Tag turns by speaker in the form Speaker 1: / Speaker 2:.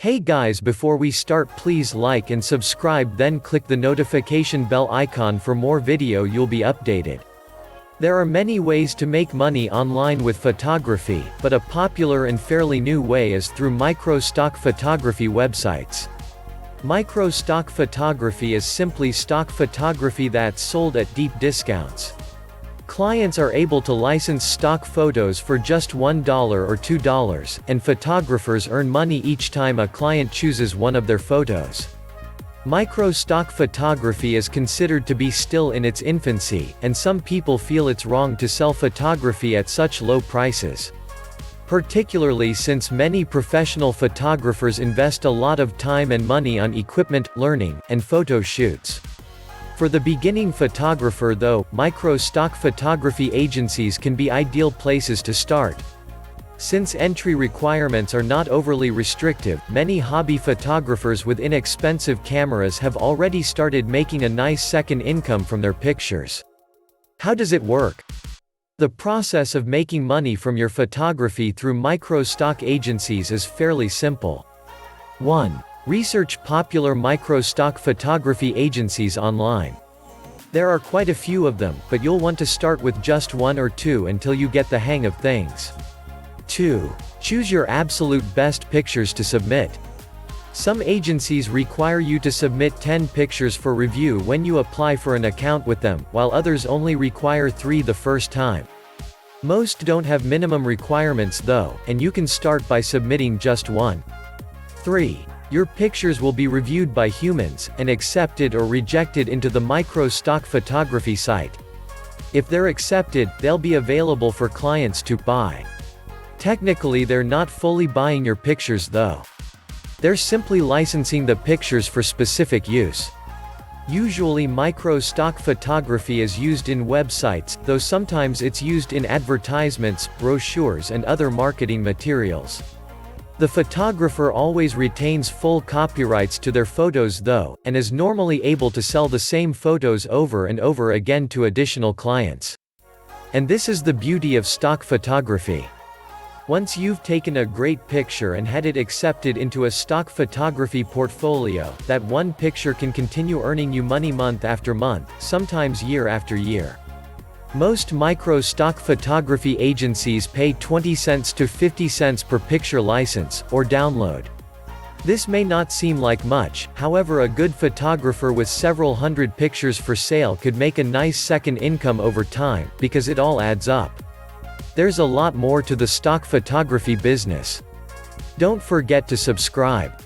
Speaker 1: Hey guys, before we start, please like and subscribe, then click the notification bell icon for more video. You'll be updated. There are many ways to make money online with photography, but a popular and fairly new way is through micro-stock photography websites. Micro-stock photography is simply stock photography that's sold at deep discounts. Clients are able to license stock photos for just $1 or $2, and photographers earn money each time a client chooses one of their photos. Micro-stock photography is considered to be still in its infancy, and some people feel it's wrong to sell photography at such low prices. Particularly since many professional photographers invest a lot of time and money on equipment, learning, and photo shoots. For the beginning photographer though, micro-stock photography agencies can be ideal places to start. Since entry requirements are not overly restrictive, many hobby photographers with inexpensive cameras have already started making a nice second income from their pictures. How does it work? The process of making money from your photography through micro-stock agencies is fairly simple. 1. Research popular micro-stock photography agencies online. There are quite a few of them, but you'll want to start with just one or two until you get the hang of things. 2. Choose your absolute best pictures to submit. Some agencies require you to submit 10 pictures for review when you apply for an account with them, while others only require 3 the first time. Most don't have minimum requirements though, and you can start by submitting just one. 3. Your pictures will be reviewed by humans, and accepted or rejected into the micro-stock photography site. If they're accepted, they'll be available for clients to buy. Technically they're not fully buying your pictures though. They're simply licensing the pictures for specific use. Usually micro-stock photography is used in websites, though sometimes it's used in advertisements, brochures and other marketing materials. The photographer always retains full copyrights to their photos though, and is normally able to sell the same photos over and over again to additional clients. And this is the beauty of stock photography. Once you've taken a great picture and had it accepted into a stock photography portfolio, that one picture can continue earning you money month after month, sometimes year after year. Most micro-stock photography agencies pay 20 cents to 50 cents per picture license, or download. This may not seem like much, however a good photographer with several hundred pictures for sale could make a nice second income over time, because it all adds up. There's a lot more to the stock photography business. Don't forget to subscribe.